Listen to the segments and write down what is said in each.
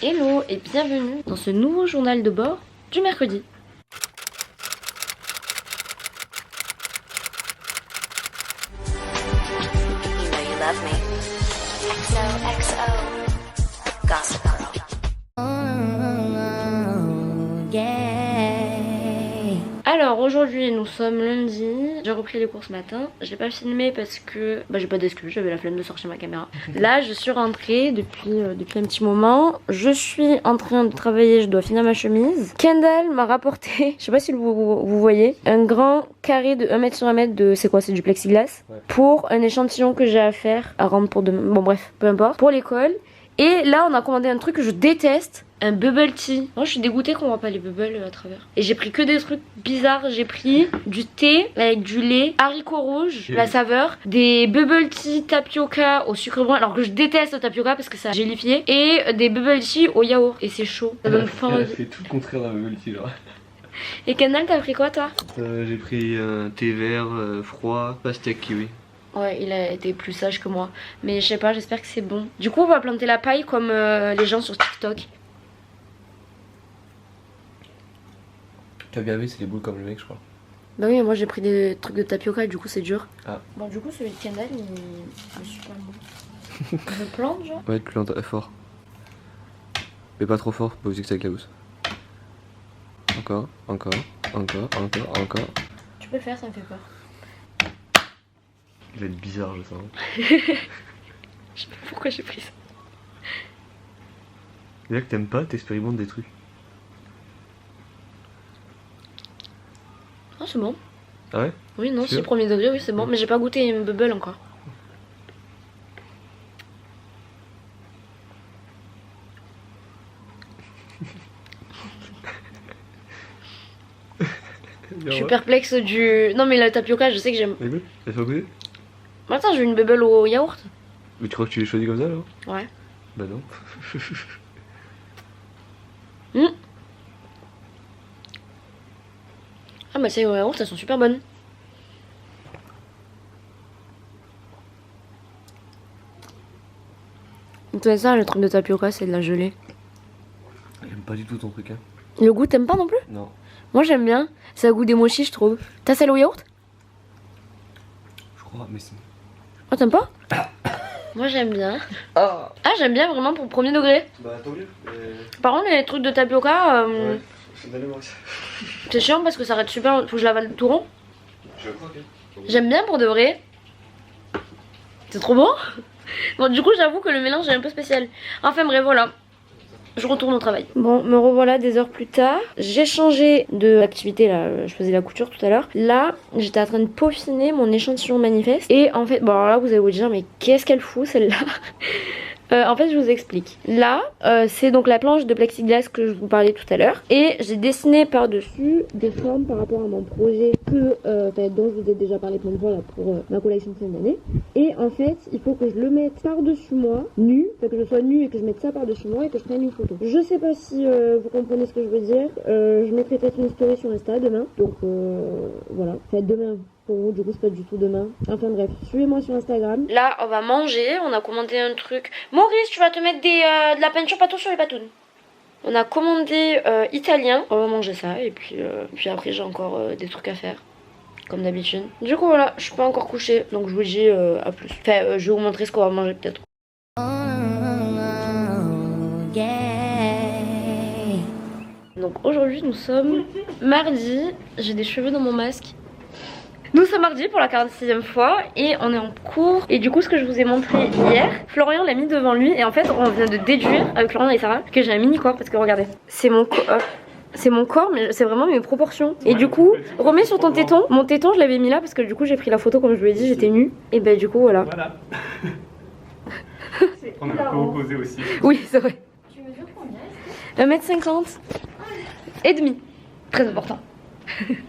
Hello et bienvenue dans ce nouveau journal de bord du mercredi. Alors aujourd'hui nous sommes lundi, j'ai repris les cours ce matin, j'ai pas filmé parce que j'ai pas d'excuse, j'avais la flemme de sortir ma caméra. Là je suis rentrée depuis un petit moment, je suis en train de travailler, je dois finir ma chemise. Kendall m'a rapporté, je sais pas si vous voyez, un grand carré de 1 mètre sur 1 mètre de, c'est quoi, c'est du plexiglas, pour un échantillon que j'ai à faire, à rendre pour demain, bon bref, peu importe, pour l'école. Et là on a commandé un truc que je déteste, un bubble tea. Moi je suis dégoûtée qu'on voit pas les bubbles à travers. Et j'ai pris que des trucs bizarres. J'ai pris du thé avec du lait, haricots rouges, la saveur, des bubble tea tapioca au sucre brun, alors que je déteste le tapioca parce que ça a gélifié, et des bubble tea au yaourt. Et c'est chaud, ça donne faim. Elle a fait tout le contraire d'un bubble tea genre. Et Kendall, t'as pris quoi toi? J'ai pris un thé vert froid, pastèque kiwi. Ouais, il a été plus sage que moi. Mais je sais pas, j'espère que c'est bon. Du coup on va planter la paille comme les gens sur TikTok. Tu as bien vu, c'est les boules comme le mec je crois. Bah oui, moi j'ai pris des trucs de tapioca et du coup c'est dur. Ah. Bon du coup celui de Kendall il est super bon. Je plante genre. Ouais, tu plantes fort. Mais pas trop fort, pas aussi que ça éclabousse. Encore. Tu peux le faire, ça me fait peur. Il va être bizarre je sens. Je sais pas pourquoi j'ai pris ça. Déjà que t'aimes pas, t'expérimentes des trucs. Ah c'est bon. Ah ouais? Oui non, Sûr? si premier degré, oui c'est bon. Mais j'ai pas goûté une bubble encore. Je suis perplexe du... Non mais la tapioca je sais que j'aime. Écoute, elle fait goûter? Attends, j'ai une bubble au yaourt. Mais tu crois que tu les choisis comme ça là? Ouais. Bah non. Ah bah c'est au yaourt, elles sont super bonnes. Toi ça, le truc de tapioca c'est de la gelée. J'aime pas du tout ton truc hein. Le goût t'aimes pas non plus? Non. Moi j'aime bien, ça a goût des mochis je trouve. T'as celle au yaourt? Je crois, mais c'est... Oh t'aimes pas? Moi j'aime bien. Ah j'aime bien vraiment pour premier degré. Bah tant mieux. Par contre les trucs de tapioca, Ouais, c'est d'aller voir ça. c'est chiant parce que ça arrête super, faut que je l'avale tout rond. Je crois que... J'aime bien pour de vrai. C'est trop bon. Bon du coup j'avoue que le mélange est un peu spécial. Enfin bref voilà. Je retourne au travail. Bon, me revoilà des heures plus tard. J'ai changé d'activité là, je faisais la couture tout à l'heure. Là, j'étais en train de peaufiner mon échantillon manifeste. Et en fait, bon alors là vous allez vous dire mais qu'est-ce qu'elle fout celle-là? En fait je vous explique. Là c'est donc la planche de plexiglas que je vous parlais tout à l'heure. Et j'ai dessiné par dessus des formes par rapport à mon projet dont je vous ai déjà parlé plein de fois là, pour ma collection de fin d'année. Et en fait il faut que je le mette par dessus moi, nu, que je sois nue et que je mette ça par dessus moi et que je prenne une photo. Je sais pas si vous comprenez ce que je veux dire. Je mettrai peut-être une story sur Insta demain. Donc voilà, faites demain. Pour vous, du coup c'est pas du tout demain. Enfin bref, suivez-moi sur Instagram. Là on va manger, on a commandé un truc. Maurice, tu vas te mettre de la peinture pâteau sur les patounes. On a commandé italien, on va manger ça et puis après j'ai encore des trucs à faire. Comme d'habitude. Du coup voilà, je suis pas encore couchée, donc je vous dis à plus. Enfin, je vais vous montrer ce qu'on va manger peut-être. Donc aujourd'hui nous sommes mardi, j'ai des cheveux dans mon masque. Nous sommes mardi pour la 46e fois et on est en cours. Et du coup ce que je vous ai montré hier, Florian l'a mis devant lui et en fait on vient de déduire avec Florian et Sarah que j'ai un mini corps parce que regardez, c'est mon corps mais c'est vraiment mes proportions. Et du coup remets sur ton téton. Mon téton je l'avais mis là parce que du coup j'ai pris la photo comme je vous l'ai dit, j'étais nue. Et bah du coup voilà. On a un peu opposé aussi. Oui c'est vrai. Tu mesures combien? 1 m 50 et demi. Très important.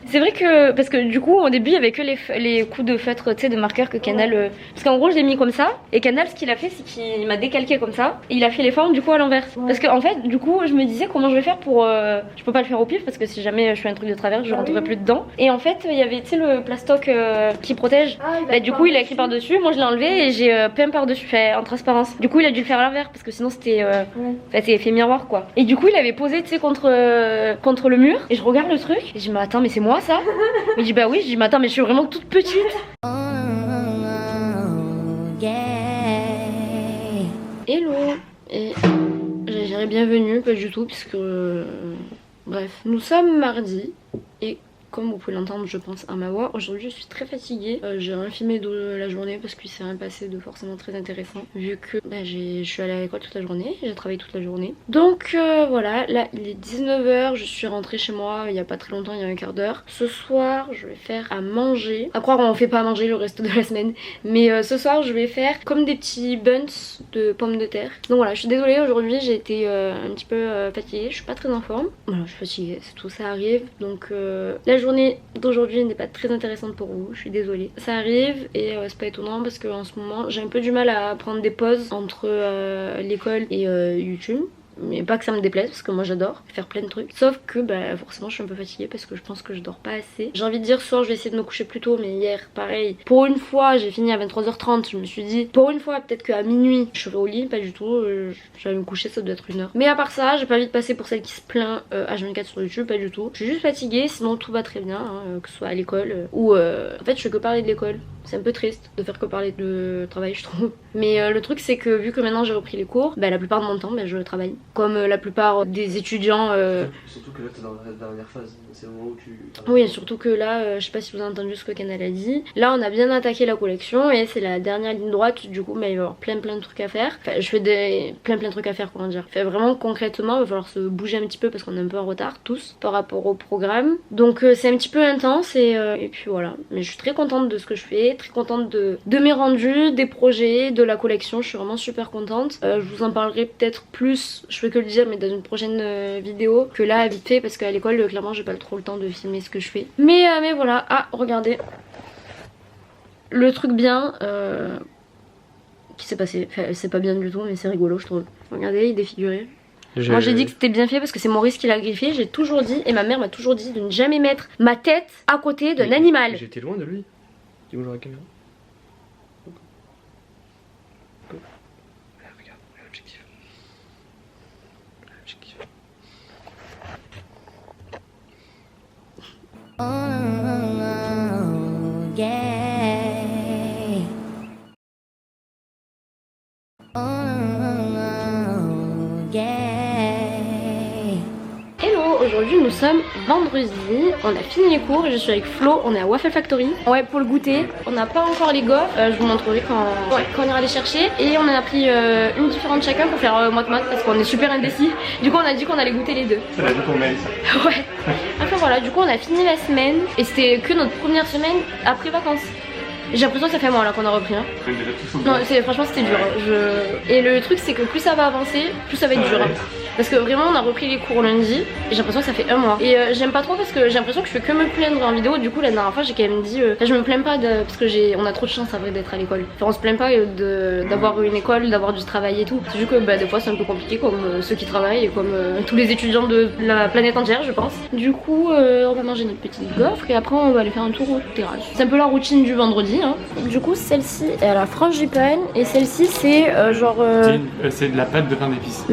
C'est vrai que, parce que du coup au début il y avait que les coups de feutre, tu sais, de marqueur que Kendall, parce qu'en gros je l'ai mis comme ça, et Kendall ce qu'il a fait c'est qu'il m'a décalqué comme ça, et il a fait les formes du coup à l'envers. Parce qu'en fait du coup je me disais comment je vais faire pour, je peux pas le faire au pif parce que si jamais je fais un truc de travers je rentrerai plus dedans. Et en fait il y avait, tu sais, le plastoc qui protège, bah, du coup il a écrit par dessus, moi je l'ai enlevé et j'ai peint par dessus, fait en transparence. Du coup il a dû le faire à l'envers parce que sinon c'était, c'est effet miroir quoi. Et du coup il avait posé, tu sais, contre le mur, et je regarde le truc et je me dis attends mais c'est moi ça. Il dit bah oui, je dis mais attends mais je suis vraiment toute petite. Hello. Et je dirais bienvenue, pas du tout puisque bref, nous sommes mardi et comme vous pouvez l'entendre je pense à ma voix, aujourd'hui je suis très fatiguée. J'ai rien filmé de la journée parce qu'il s'est rien passé de forcément très intéressant vu que bah, je suis allée à l'école toute la journée, j'ai travaillé toute la journée. Donc voilà, là il est 19 h, je suis rentrée chez moi il y a pas très longtemps, il y a un quart d'heure. Ce soir je vais faire à manger, à croire on fait pas à manger le reste de la semaine, mais ce soir je vais faire comme des petits buns de pommes de terre. Donc voilà, je suis désolée, aujourd'hui j'ai été un petit peu fatiguée, je suis pas très en forme. Voilà, je suis fatiguée, c'est tout, ça arrive. Donc la journée d'aujourd'hui n'est pas très intéressante pour vous, je suis désolée. Ça arrive et c'est pas étonnant parce qu'en ce moment j'ai un peu du mal à prendre des pauses entre l'école et YouTube. Mais pas que ça me déplaise parce que moi j'adore faire plein de trucs. Sauf que bah forcément je suis un peu fatiguée parce que je pense que je dors pas assez. J'ai envie de dire ce soir je vais essayer de me coucher plus tôt, mais hier pareil. Pour une fois j'ai fini à 23 h 30. Je me suis dit pour une fois peut-être qu'à minuit je serai au lit, pas du tout. J'allais me coucher, ça doit être 1 h. Mais à part ça j'ai pas envie de passer pour celle qui se plaint H24 sur YouTube, pas du tout. Je suis juste fatiguée, sinon tout va très bien, hein, que ce soit à l'école ou en fait je fais que parler de l'école. C'est un peu triste de faire que parler de travail je trouve. Mais le truc c'est que vu que maintenant j'ai repris les cours, bah la plupart de mon temps bah, je travaille. Comme la plupart des étudiants. Surtout que là t'es dans la dernière phase, c'est le moment où tu... Oui, surtout que là, je sais pas si vous avez entendu ce que Kendall a dit. Là on a bien attaqué la collection et c'est la dernière ligne droite, du coup bah, il va y avoir plein de trucs à faire. Enfin je fais plein de trucs à faire, comment dire. Enfin, vraiment concrètement il va falloir se bouger un petit peu parce qu'on est un peu en retard tous par rapport au programme. Donc c'est un petit peu intense et puis voilà. Mais je suis très contente de ce que je fais, très contente de mes rendus, des projets, de la collection, je suis vraiment super contente. Je vous en parlerai peut-être plus, je fais que le dire mais dans une prochaine vidéo que là vite fait parce qu'à l'école clairement j'ai pas trop le temps de filmer ce que je fais. Mais voilà, ah regardez. Le truc bien qui s'est passé, enfin, c'est pas bien du tout mais c'est rigolo je trouve. Regardez, il est défiguré. Moi j'ai dit que c'était bien fait parce que c'est Maurice qui l'a greffé, j'ai toujours dit et ma mère m'a toujours dit de ne jamais mettre ma tête à côté d'un animal. J'étais loin de lui. Dis bonjour à la caméra. Regarde, l'objectif. L'objectif. Aujourd'hui nous sommes vendredi, on a fini les cours et je suis avec Flo, on est à Waffle Factory. Ouais, pour le goûter, on n'a pas encore les gaufres, je vous montrerai quand on ira les chercher. Et on en a pris une différente chacun pour faire moite-moite parce qu'on est super indécis. Du coup on a dit qu'on allait goûter les deux. C'est la vie qu'on mène ça. Ouais. Enfin voilà, du coup on a fini la semaine et c'était que notre première semaine après vacances. J'ai l'impression que ça fait un mois là qu'on a repris. Hein. Non, franchement c'était dur. Et le truc c'est que plus ça va avancer, plus ça va être dur. Hein. Parce que vraiment on a repris les cours lundi et j'ai l'impression que ça fait un mois. Et j'aime pas trop parce que j'ai l'impression que je fais que me plaindre en vidéo. Du coup la dernière fois j'ai quand même dit je me plains pas parce que on a trop de chance à vrai d'être à l'école. Enfin, on se plaint pas d'avoir une école, d'avoir du travail et tout. C'est juste que bah, des fois c'est un peu compliqué comme ceux qui travaillent et comme tous les étudiants de la planète entière je pense. Du coup on va manger notre petite gaufre et après on va aller faire un tour aux terrasses. C'est un peu la routine du vendredi. Hein. Du coup celle-ci est à la frangipane et celle-ci c'est genre... C'est de la pâte de pain d'épices.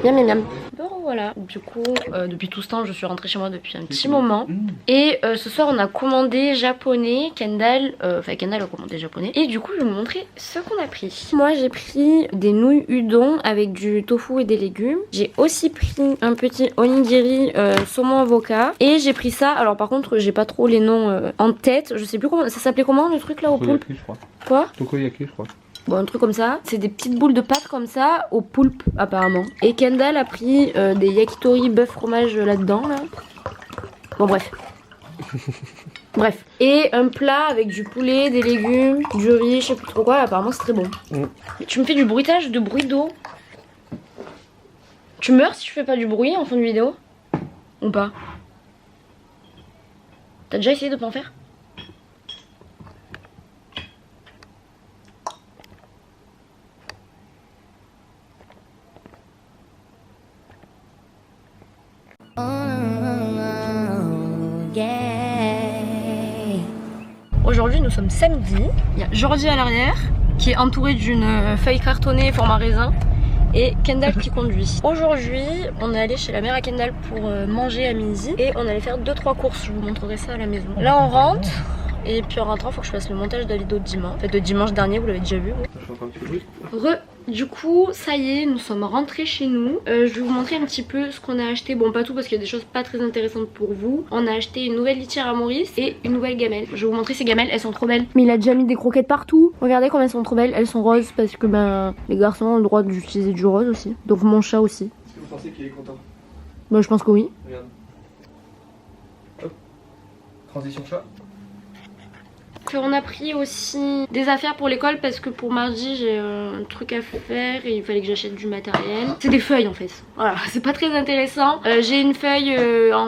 Miam miam miam. Bon voilà, du coup depuis tout ce temps je suis rentrée chez moi depuis un petit moment. Et ce soir on a commandé japonais, Kendall a commandé japonais. Et du coup je vais vous montrer ce qu'on a pris. Moi j'ai pris des nouilles udon avec du tofu et des légumes. J'ai aussi pris un petit onigiri saumon avocat. Et j'ai pris ça, alors par contre j'ai pas trop les noms en tête. Je sais plus comment, ça s'appelait comment le truc là au poulpe? Quoi? Tokoyaki je crois. Bon, un truc comme ça, c'est des petites boules de pâte comme ça au poulpe apparemment. Et Kendall a pris des yakitori bœuf fromage là-dedans là. Bon bref. Bref. Et un plat avec du poulet, des légumes, du riz, je sais plus trop quoi, apparemment c'est très bon. Tu me fais du bruitage de bruit d'eau? Tu meurs si je fais pas du bruit en fin de vidéo? Ou pas? T'as déjà essayé de pas en faire? Aujourd'hui nous sommes samedi, il y a Jordi à l'arrière qui est entouré d'une feuille cartonnée format raisin et Kendall qui conduit. Aujourd'hui on est allé chez la mère à Kendall pour manger à midi et on allait faire 2-3 courses, je vous montrerai ça à la maison. Là on rentre et puis en rentrant il faut que je fasse le montage de la vidéo de dimanche, en fait de dimanche dernier, vous l'avez déjà vu. Du coup ça y est, nous sommes rentrés chez nous. Je vais vous montrer un petit peu ce qu'on a acheté. Bon pas tout parce qu'il y a des choses pas très intéressantes pour vous. On a acheté une nouvelle litière à Maurice et une nouvelle gamelle. Je vais vous montrer ces gamelles, elles sont trop belles. Mais il a déjà mis des croquettes partout. Regardez comme elles sont trop belles, elles sont roses parce que ben les garçons ont le droit d'utiliser du rose aussi. Donc mon chat aussi. Est-ce que vous pensez qu'il est content? Bah je pense que oui. Regarde. Hop. Transition chat. On a pris aussi des affaires pour l'école parce que pour mardi j'ai un truc à faire et il fallait que j'achète du matériel. C'est des feuilles en fait, voilà, c'est pas très intéressant. J'ai une feuille,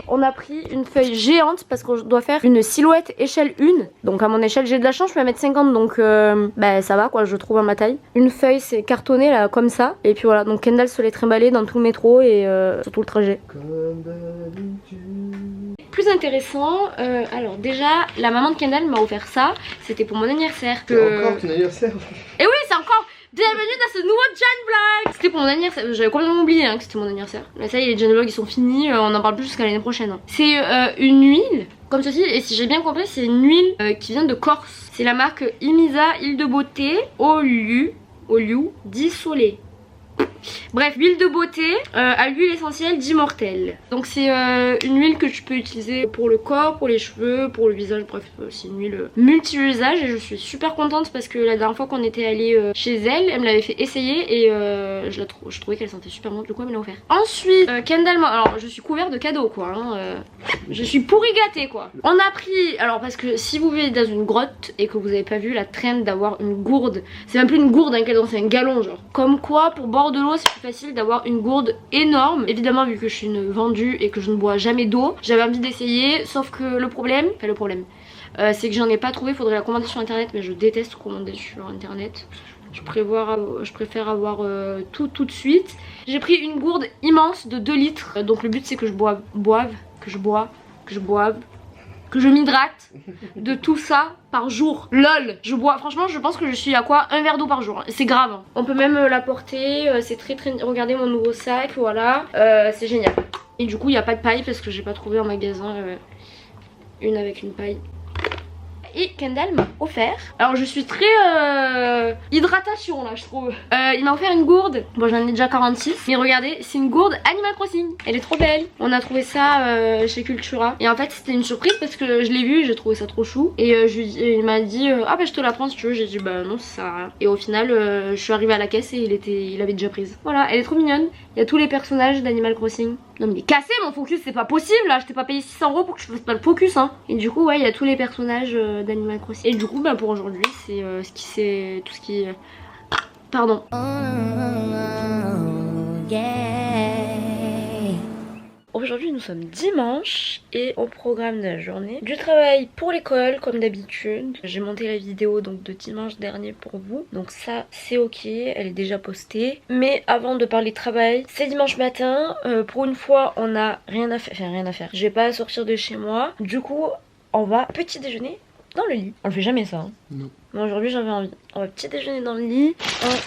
on a pris une feuille géante parce qu'on doit faire une silhouette échelle 1. Donc à mon échelle j'ai de la chance, je peux mettre 50 donc bah ça va quoi, je trouve à ma taille. Une feuille c'est cartonné là comme ça et puis voilà, donc Kendall se l'est trimballé dans tout le métro et sur tout le trajet. Comme plus intéressant, alors déjà la maman de Kendall m'a offert ça, c'était pour mon anniversaire. Encore ton anniversaire? Et oui c'est encore. Bienvenue dans ce nouveau Jan Vlog. C'était pour mon anniversaire, j'avais complètement oublié hein, que c'était mon anniversaire. Mais ça y est, les Jan Vlogs ils sont finis, on n'en parle plus jusqu'à l'année prochaine. Hein. C'est une huile comme ceci et si j'ai bien compris c'est une huile qui vient de Corse. C'est la marque Imisa Huile de Beauté Oliu Dissolé. Bref, huile de beauté à l'huile essentielle d'Immortel. Donc c'est une huile que tu peux utiliser pour le corps, pour les cheveux, pour le visage, bref c'est une huile multi-usage et je suis super contente parce que la dernière fois qu'on était allé chez elle, elle me l'avait fait essayer et je trouvais qu'elle sentait super bon, du coup elle me l'a offert. Ensuite, Kendall, alors je suis couverte de cadeaux quoi, hein, je suis pourri gâtée quoi. On a pris, alors parce que si vous vivez dans une grotte et que vous avez pas vu la trend d'avoir une gourde, c'est même plus une gourde hein, c'est un galon genre. Comme quoi pour bord de l'eau c'est plus facile d'avoir une gourde énorme. Évidemment vu que je suis une vendue et que je ne bois jamais d'eau, j'avais envie d'essayer sauf que le problème c'est que j'en ai pas trouvé, faudrait la commander sur internet mais je déteste commander sur internet. Je préfère avoir tout de suite. J'ai pris une gourde immense de 2 litres. Donc le but c'est que je que je m'hydrate de tout ça par jour. LOL, je bois, franchement je pense que je suis à quoi, un verre d'eau par jour. C'est grave. On peut même la porter, c'est très regardez mon nouveau sac, voilà. C'est génial. Et du coup il n'y a pas de paille parce que j'ai pas trouvé en magasin une avec une paille. Et Kendall m'a offert, alors je suis très hydratation là je trouve, il m'a offert une gourde, bon j'en ai déjà 46 mais regardez c'est une gourde Animal Crossing, elle est trop belle. On a trouvé ça chez Cultura et en fait c'était une surprise parce que je l'ai vu et j'ai trouvé ça trop chou et il m'a dit ah bah je te la prends si tu veux, j'ai dit bah non ça sert à rien et au final je suis arrivée à la caisse et il avait déjà prise. Voilà, elle est trop mignonne, il y a tous les personnages d'Animal Crossing. Non mais cassé mon focus, c'est pas possible là, je t'ai pas payé 600 € pour que je fasse pas le focus hein. Et du coup ouais il y a tous les personnages d'Animal Crossing. Et du coup bah pour aujourd'hui c'est tout ce qui pardon. Aujourd'hui nous sommes dimanche et au programme de la journée du travail pour l'école comme d'habitude. J'ai monté la vidéo donc de dimanche dernier pour vous, donc ça c'est ok, elle est déjà postée. Mais avant de parler travail, c'est dimanche matin, pour une fois on a rien à faire, je vais pas sortir de chez moi. Du coup on va petit déjeuner dans le lit. On le fait jamais ça hein. Non. Mais aujourd'hui j'avais envie. On va petit déjeuner dans le lit.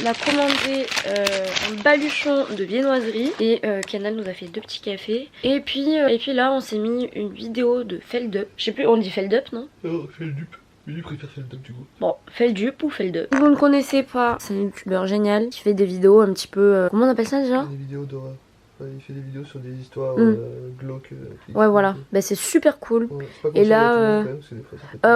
On a commandé un baluchon de viennoiserie et Kendall nous a fait 2 petits cafés. Et puis là on s'est mis une vidéo de Feldup. Je sais plus, on dit Feldup non? Oh Feldup. Lui préfère Feldup du coup. Bon, Feldup ou Feldup. Si vous ne connaissez pas, c'est un youtubeur génial qui fait des vidéos un petit peu comment on appelle ça déjà? Des vidéos d'horreur. Il fait des vidéos sur des histoires glauques. Ouais voilà, bah c'est super cool. Ouais, pas et là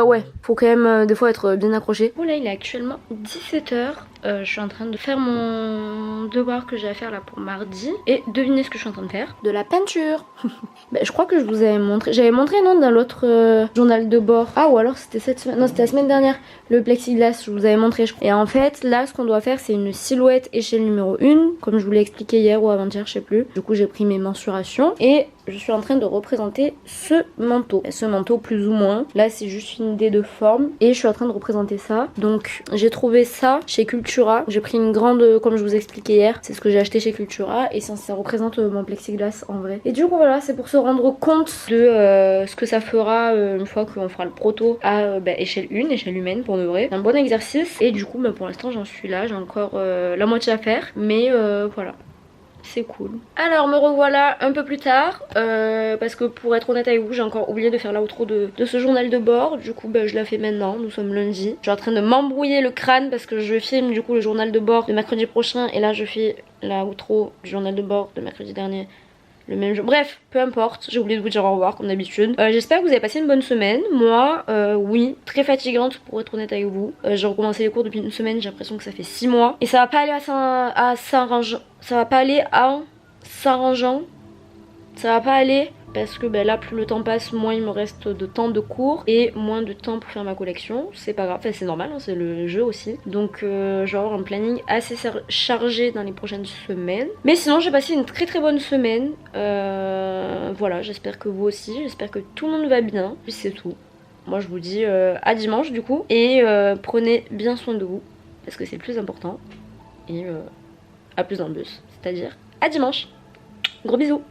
ouais, faut quand même des fois être bien accroché. Bon là il est actuellement 17 h. Je suis en train de faire mon devoir que j'ai à faire là pour mardi. Et devinez ce que je suis en train de faire? De la peinture. Bah, je crois que je vous avais montré. J'avais montré non dans l'autre journal de bord. Ah ou alors c'était cette semaine. Non c'était la semaine dernière. Le plexiglas je vous avais montré je crois. Et en fait là ce qu'on doit faire c'est une silhouette échelle numéro 1. Comme je vous l'ai expliqué hier ou avant-hier je sais plus. Du coup j'ai pris mes mensurations et je suis en train de représenter ce manteau. Ce manteau plus ou moins. Là c'est juste une idée de forme et je suis en train de représenter ça. Donc j'ai trouvé ça chez Cultura. J'ai pris une grande, comme je vous expliquais hier, c'est ce que j'ai acheté chez Cultura et ça représente mon plexiglas en vrai. Et du coup voilà, c'est pour se rendre compte de ce que ça fera une fois qu'on fera le proto à échelle 1, échelle humaine pour de vrai. Un bon exercice et du coup pour l'instant j'en suis là, j'ai encore la moitié à faire mais voilà. C'est cool. Alors me revoilà un peu plus tard parce que pour être honnête avec vous j'ai encore oublié de faire l'outro de ce journal de bord. Du coup je la fais maintenant, nous sommes lundi. Je suis en train de m'embrouiller le crâne parce que je filme du coup le journal de bord de mercredi prochain et là je fais l'outro du journal de bord de mercredi dernier. Le même jour. Bref, peu importe, j'ai oublié de vous dire au revoir comme d'habitude. J'espère que vous avez passé une bonne semaine. Moi, oui, très fatigante pour être honnête avec vous. J'ai recommencé les cours depuis une semaine, j'ai l'impression que ça fait 6 mois. Et ça va pas aller à s'arrangeant. Ça va pas aller en s'arrangeant. Ça va pas aller parce que là plus le temps passe, moins il me reste de temps de cours et moins de temps pour faire ma collection. C'est pas grave, enfin, c'est normal, hein, c'est le jeu aussi. Donc je vais avoir un planning assez chargé dans les prochaines semaines. Mais sinon j'ai passé une très très bonne semaine. Voilà, j'espère que vous aussi, j'espère que tout le monde va bien. Puis c'est tout. Moi je vous dis à dimanche du coup. Et prenez bien soin de vous parce que c'est le plus important. Et à plus dans le bus, c'est-à-dire à dimanche. Gros bisous.